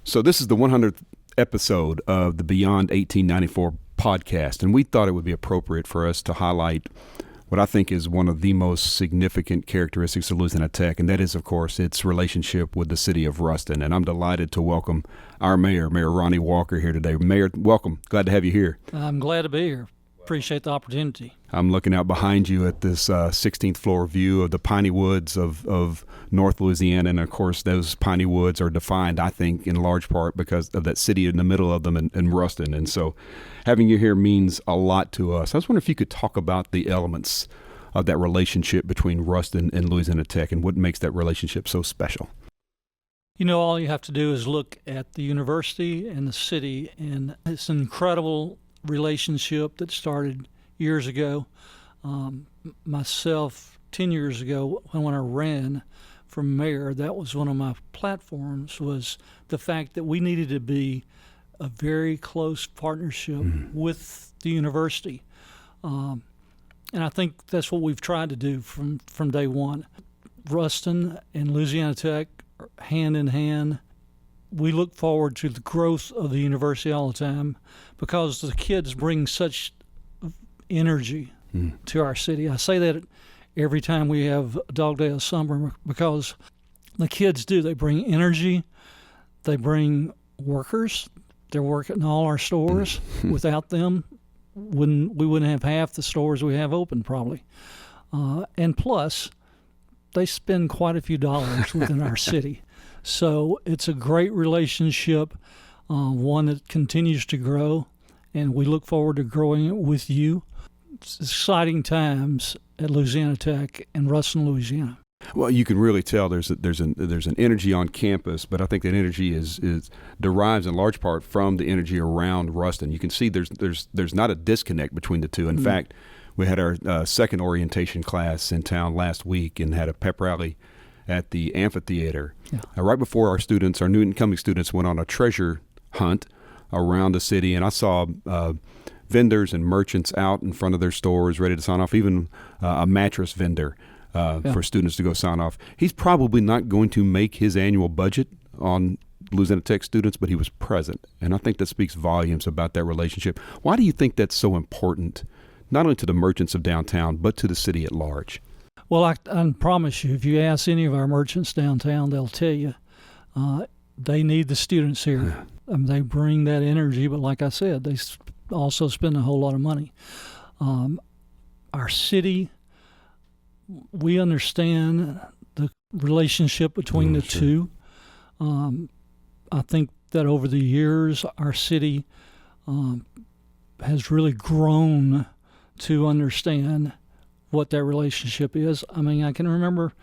So this is the 100th episode of the Beyond 1894 podcast, and we thought it would be appropriate for us to highlight what I think is one of the most significant characteristics of Louisiana Tech, and that is, of course, its relationship with the City of Ruston. And I'm delighted to welcome our mayor, Mayor Ronny Walker, here today. Mayor, welcome. Glad to have you here. I'm glad to be here. Appreciate the opportunity. I'm looking out behind you at this 16th floor view of the piney woods of North Louisiana. And, of course, those piney woods are defined, I think, in large part because of that city in the middle of them in Ruston. And so having you here means a lot to us. I was wondering if you could talk about the elements of that relationship between Ruston and Louisiana Tech and what makes that relationship so special. You know, all you have to do is look at the university and the city, and it's an incredible relationship that started years ago. Myself, 10 years ago, when I ran for mayor, that was one of my platforms, was the fact that we needed to be a very close partnership with the university. And I think that's what we've tried to do from day one. Ruston and Louisiana Tech are hand in hand. We look forward to the growth of the university all the time because the kids bring such energy to our city. I say that every time we have a dog day of summer because the kids do. They bring energy. They bring workers. They're working in all our stores. Without them, we wouldn't have half the stores we have open probably. And plus, they spend quite a few dollars within our city. So it's a great relationship, one that continues to grow, and we look forward to growing it with you. It's exciting times at Louisiana Tech and Ruston, Louisiana. Well, you can really tell there's an energy on campus, but I think that energy is derives in large part from the energy around Ruston. You can see there's not a disconnect between the two. In fact, we had our second orientation class in town last week and had a pep rally at the amphitheater. Yeah. Right before our new incoming students went on a treasure hunt around the city, and I saw vendors and merchants out in front of their stores ready to sign off, even a mattress vendor for students to go sign off. He's probably not going to make his annual budget on Louisiana Tech students, but he was present, and I think that speaks volumes about that relationship. Why do you think that's so important, not only to the merchants of downtown, but to the city at large? Well, I promise you, if you ask any of our merchants downtown, they'll tell you they need the students here. They bring that energy, but like I said, they also spend a whole lot of money. Our city, we understand the relationship between the two. I think that over the years, our city has really grown to understand what that relationship is. I mean, I can remember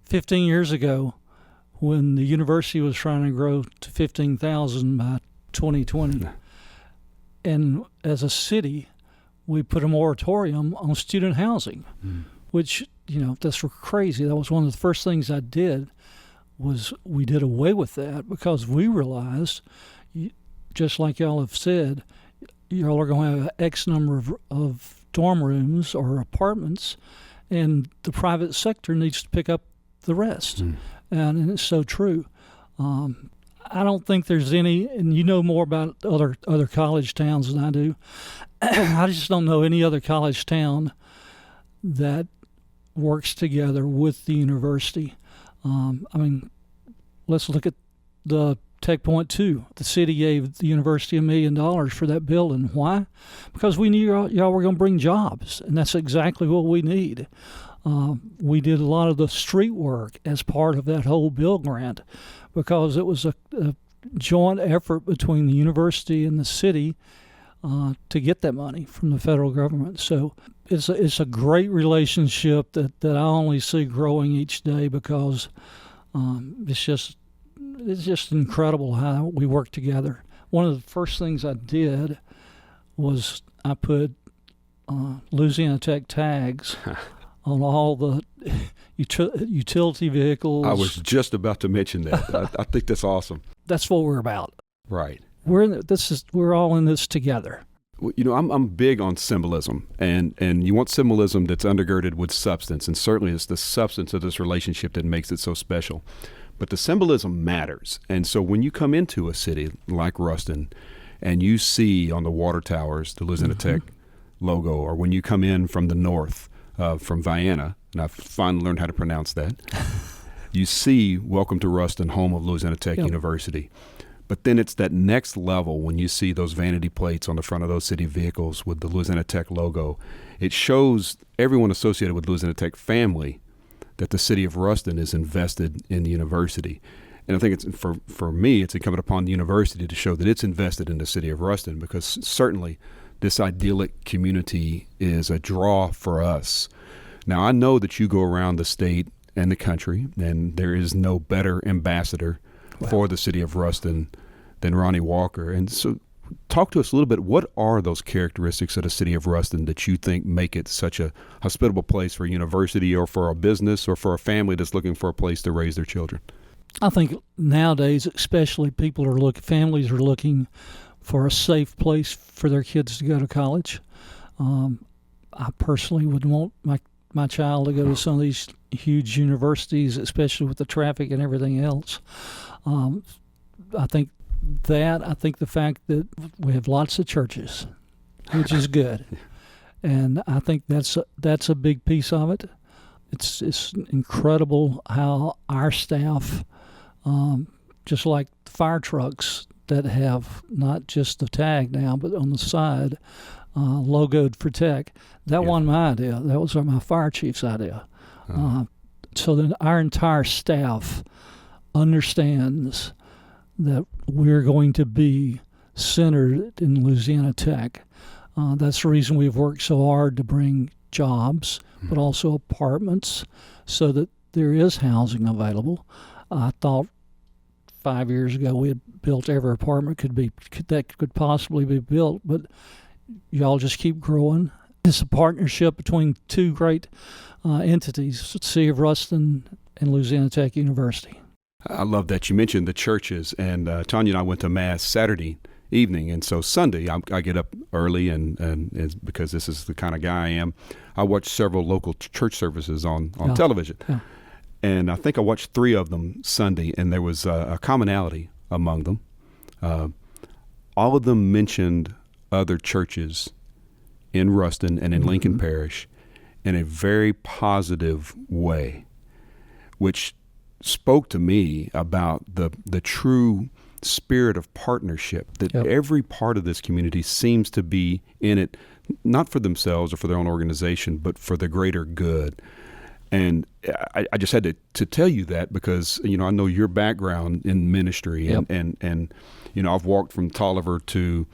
15 years ago when the university was trying to grow to 15,000 by 2020. And as a city, we put a moratorium on student housing, which, that's crazy. That was one of the first things I did was we did away with that because we realized, just like y'all have said, y'all are going to have X number of dorm rooms or apartments, and the private sector needs to pick up the rest. And it's so true. I don't think there's any, and you know more about other college towns than I do. I just don't know any other college town that works together with the university. Let's look at the Tech Point 2. The city gave the university $1 million for that building. Why? Because we knew y'all were going to bring jobs, and that's exactly what we need. We did a lot of the street work as part of that whole bill grant because it was a joint effort between the university and the city to get that money from the federal government. So it's a great relationship that I only see growing each day because it's just incredible how we work together. One of the first things I did was I put Louisiana Tech tags on all the utility vehicles. I was just about to mention that. I think that's awesome. That's what we're about. Right. We're all in this together. I'm big on symbolism, and you want symbolism that's undergirded with substance, and certainly it's the substance of this relationship that makes it so special. but the symbolism matters. And so when you come into a city like Ruston and you see on the water towers the Louisiana Tech logo, or when you come in from the north, from Vienna, and I've finally learned how to pronounce that, you see Welcome to Ruston, home of Louisiana Tech University. But then it's that next level when you see those vanity plates on the front of those city vehicles with the Louisiana Tech logo. It shows everyone associated with Louisiana Tech family that the city of Ruston is invested in the university. And I think it's for me, it's incumbent upon the university to show that it's invested in the city of Ruston, because certainly this idyllic community is a draw for us. Now, I know that you go around the state and the country, and there is no better ambassador for the city of Ruston than Ronny Walker. And so talk to us a little bit. What are those characteristics of the city of Ruston that you think make it such a hospitable place for a university or for a business or for a family that's looking for a place to raise their children? I think nowadays, especially, families are looking for a safe place for their kids to go to college. I personally would want my child to go to some of these huge universities, especially with the traffic and everything else. I think the fact that we have lots of churches, which is good, and I think that's a big piece of it. It's incredible how our staff, just like the fire trucks that have not just the tag now, but on the side, logoed for Tech. That wasn't my idea. That was my fire chief's idea. So then our entire staff understands that we're going to be centered in Louisiana Tech. That's the reason we've worked so hard to bring jobs, but also apartments, so that there is housing available. I thought 5 years ago we had built every apartment that could possibly be built, but y'all just keep growing. It's a partnership between two great entities, City of Ruston and Louisiana Tech University. I love that you mentioned the churches, and Tanya and I went to Mass Saturday evening, and so Sunday I get up early, and it's because this is the kind of guy I am. I watch several local church services on television, and I think I watched 3 of them Sunday, and there was a commonality among them. All of them mentioned other churches in Ruston and in Lincoln Parish in a very positive way, which spoke to me about the true spirit of partnership, that every part of this community seems to be in it, not for themselves or for their own organization, but for the greater good. And I just had to tell you that because, I know your background in ministry, and I've walked from Tolliver to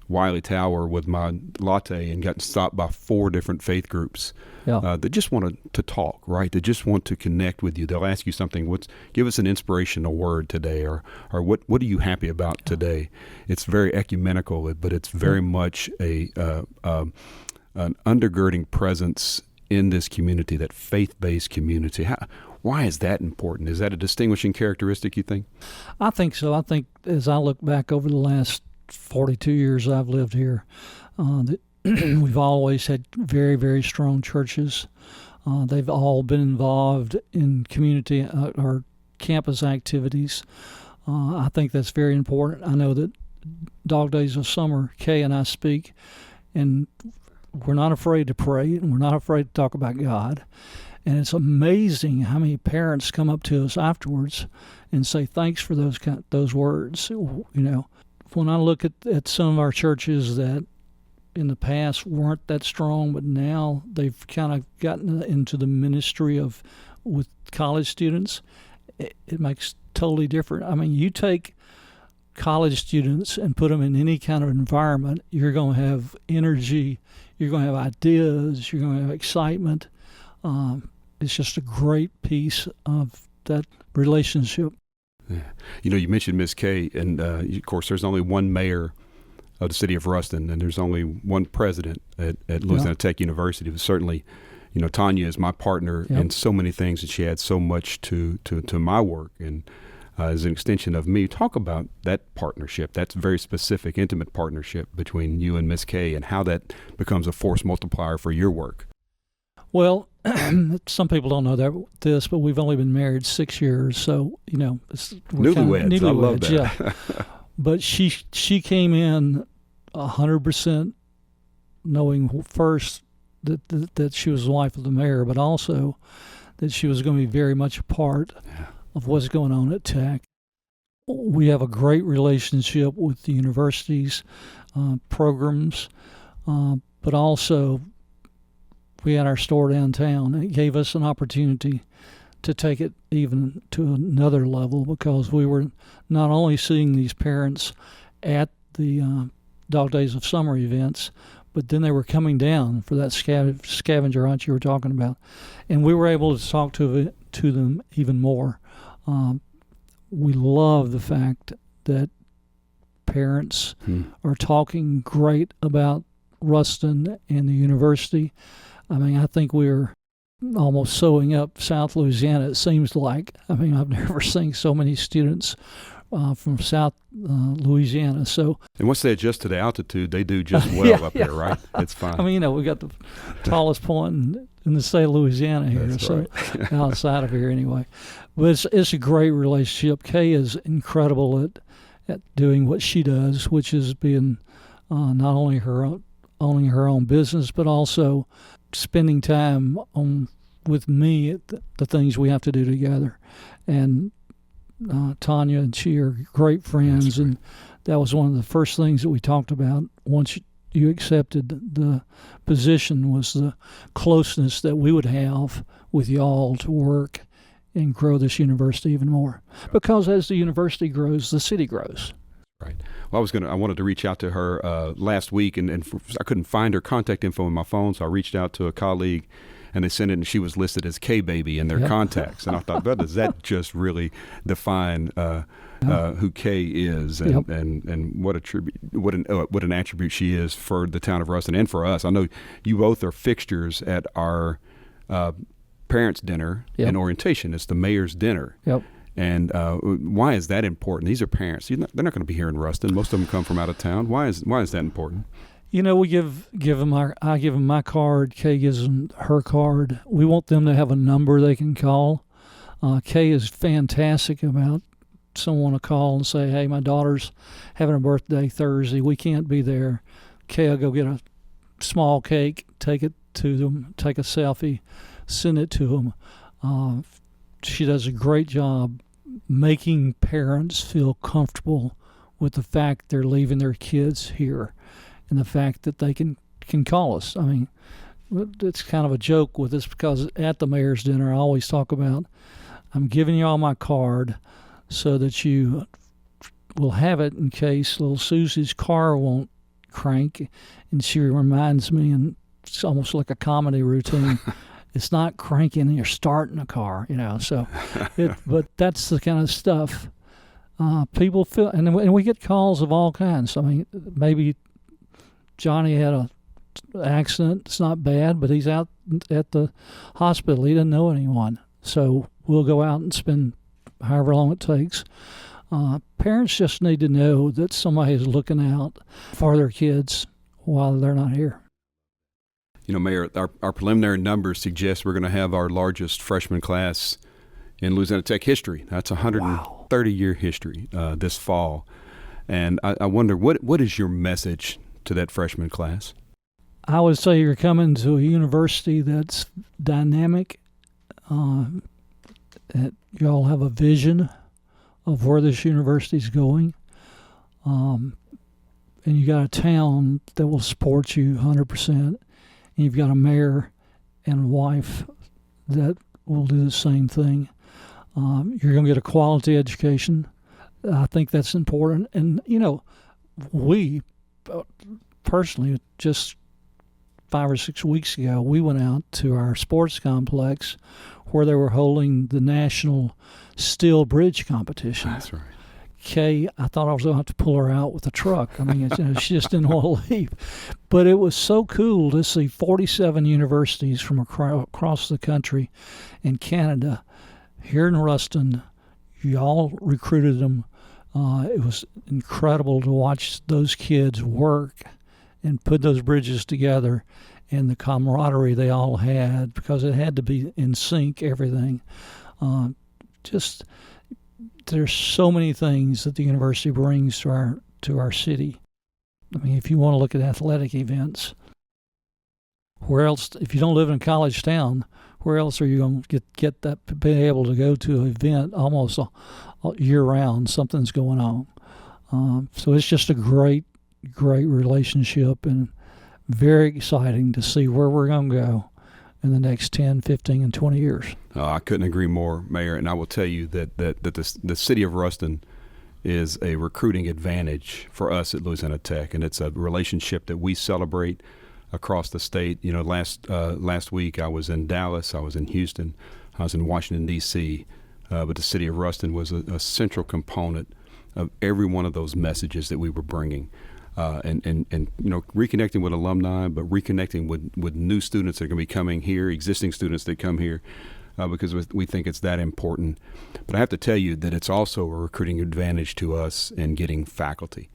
Wiley Tower with my latte and gotten stopped by 4 different faith groups that just want to talk, right? They just want to connect with you. They'll ask you something. Give us an inspirational word today, or what are you happy about today? It's very ecumenical, but it's very much an undergirding presence in this community, that faith-based community. Why is that important? Is that a distinguishing characteristic, you think? I think so. I think as I look back over the last 42 years I've lived here, that we've always had very, very strong churches. They've all been involved in community or campus activities. I think that's very important. I know that Dog Days of Summer, Kay and I speak, and we're not afraid to pray, and we're not afraid to talk about God. And it's amazing how many parents come up to us afterwards and say, thanks for those words. When I look at some of our churches that in the past weren't that strong, but now they've kind of gotten into the ministry with college students, it makes totally different. I mean, you take college students and put them in any kind of environment, you're going to have energy, you're going to have ideas, you're going to have excitement. It's just a great piece of that relationship. Yeah. You mentioned Miss Kay, and of course there's only one mayor of the city of Ruston, and there's only one president at Louisiana Tech University. But certainly, Tanya is my partner in so many things, and she adds so much to my work, and as an extension of me. Talk about that partnership, that's very specific, intimate partnership between you and Miss Kay, and how that becomes a force multiplier for your work. Well, some people don't know this, but we've only been married 6 years, so we're newlyweds. I love that. Yeah. But she came in 100% knowing first that she was the wife of the mayor, but also that she was going to be very much a part of what's going on at Tech. We have a great relationship with the university's programs, but also we had our store downtown. It gave us an opportunity to take it even to another level, because we were not only seeing these parents at the Dog Days of Summer events, but then they were coming down for that scavenger hunt you were talking about, and we were able to talk to them even more. We love the fact that parents are talking great about Ruston and the university. I mean, I think we're almost sewing up South Louisiana, it seems like. I mean, I've never seen so many students from South Louisiana. So, and once they adjust to the altitude, they do just well up here, right? It's fine. I mean, we got the tallest point in the state of Louisiana here, That's so right. outside of here anyway. But it's a great relationship. Kay is incredible at doing what she does, which is being not only owning her own business, but also spending time with me at the things we have to do together. And Tanya and she are great friends, and that was one of the first things that we talked about once you accepted the position, was the closeness that we would have with y'all to work and grow this university even more. Because as the university grows, the city grows. Right. Well, I wanted to reach out to her last week, and I couldn't find her contact info in my phone, so I reached out to a colleague, and they sent it, and she was listed as K-Baby in their contacts. And I thought, well, does that just really define who Kay is, and what an attribute she is for the town of Ruston and for us. I know you both are fixtures at our parents' dinner and orientation. It's the mayor's dinner. Yep. And why is that important? These are parents. They're not going to be here in Ruston. Most of them come from out of town. Why is that important? We give them I give them my card. Kay gives them her card. We want them to have a number they can call. Kay is fantastic about someone to call and say, hey, my daughter's having a birthday Thursday. We can't be there. Kay will go get a small cake, take it to them, take a selfie, send it to them. She does a great job making parents feel comfortable with the fact they're leaving their kids here, and the fact that they can call us. I mean, it's kind of a joke with us, because at the mayor's dinner I always talk about, I'm giving you all my card so that you will have it in case little Susie's car won't crank. And she reminds me, and it's almost like a comedy routine, it's not cranking, you're starting a car, so but that's the kind of stuff people feel. And we get calls of all kinds. I mean, maybe Johnny had an accident. It's not bad, but he's out at the hospital. He doesn't know anyone. So we'll go out and spend however long it takes. Parents just need to know that somebody is looking out for their kids while they're not here. Mayor, our preliminary numbers suggest we're going to have our largest freshman class in Louisiana Tech history. That's a 130-year history this fall. And I wonder, what is your message to that freshman class? I would say you're coming to a university that's dynamic. That y'all have a vision of where this university is going. And you got a town that will support you 100%. And you've got a mayor and wife that will do the same thing. You're going to get a quality education. I think that's important. And, we personally, just 5 or 6 weeks ago, we went out to our sports complex where they were holding the National Steel Bridge Competition. That's right. Kay, I thought I was going to have to pull her out with a truck. I mean, she just didn't want to leave. But it was so cool to see 47 universities from across the country and Canada here in Ruston. Y'all recruited them. It was incredible to watch those kids work and put those bridges together and the camaraderie they all had, because it had to be in sync, everything. Just there's so many things that the university brings to our city. I mean, if you want to look at athletic events, where else, if you don't live in a college town, where else are you going to get that, be able to go to an event almost year-round, something's going on. So it's just a great relationship, and very exciting to see where we're going to go in the next 10, 15, and 20 years. I couldn't agree more, Mayor, and I will tell you that the City of Ruston is a recruiting advantage for us at Louisiana Tech, and it's a relationship that we celebrate across the state. You know, last week I was in Dallas, I was in Houston, I was in Washington, D.C., but the City of Ruston was a central component of every one of those messages that we were bringing. And you know, reconnecting with alumni, but reconnecting with new students that are going to be coming here, existing students that come here, because we think it's that important. But I have to tell you that it's also a recruiting advantage to us in getting faculty.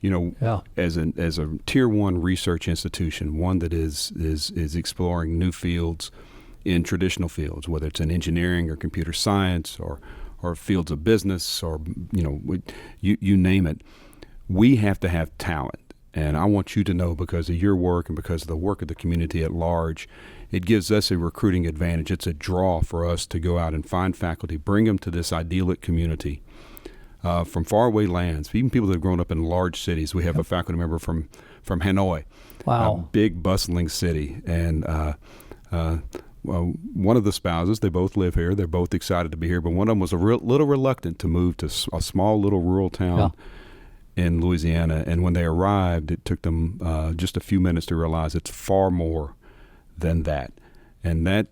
You know, as a Tier 1 research institution, one that is exploring new fields in traditional fields, whether it's in engineering or computer science or fields of business, or you name it. We have to have talent, and I want you to know, because of your work and because of the work of the community at large, it gives us a recruiting advantage. It's a draw for us to go out and find faculty, bring them to this idyllic community from faraway lands, even people that have grown up in large cities. We have a faculty member from Hanoi, wow, a big bustling city, and one of the spouses, they both live here. They're both excited to be here, but one of them was little reluctant to move to a small little rural town in Louisiana, and when they arrived, it took them just a few minutes to realize it's far more than that. And that,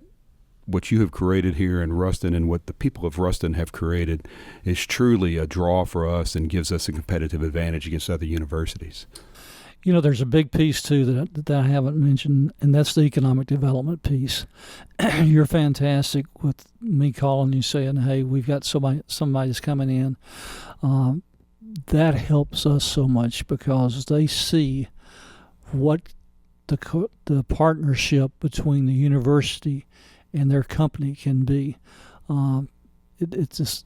what you have created here in Ruston and what the people of Ruston have created, is truly a draw for us and gives us a competitive advantage against other universities. You know, there's a big piece, too, that I haven't mentioned, and that's the economic development piece. You're fantastic with me calling you saying, hey, we've got somebody's coming in. That helps us so much, because they see what the partnership between the university and their company can be. It's just,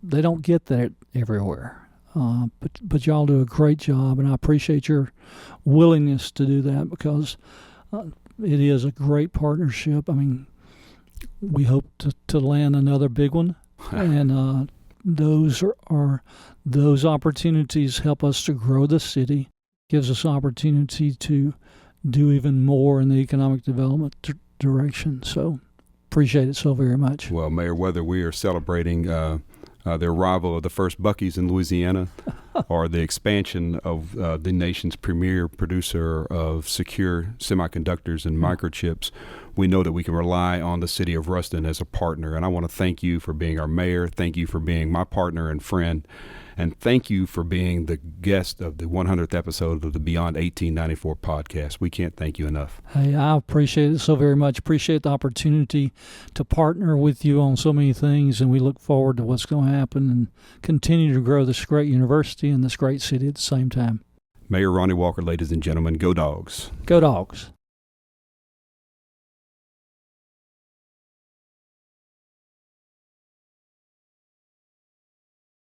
they don't get that everywhere. But y'all do a great job, and I appreciate your willingness to do that, because it is a great partnership. I mean, we hope to land another big one, and those opportunities help us to grow the city, gives us opportunity to do even more in the economic development direction. So appreciate it so very much. Well, Mayor, whether we are celebrating the arrival of the first Buc-ee's in Louisiana or the expansion of the nation's premier producer of secure semiconductors and microchips, we know that we can rely on the City of Ruston as a partner. And I want to thank you for being our mayor. Thank you for being my partner and friend. And thank you for being the guest of the 100th episode of the Beyond 1894 podcast. We can't thank you enough. Hey, I appreciate it so very much. Appreciate the opportunity to partner with you on so many things, and we look forward to what's going to happen and continue to grow this great university and this great city at the same time. Mayor Ronny Walker, ladies and gentlemen, go Dogs. Go Dogs.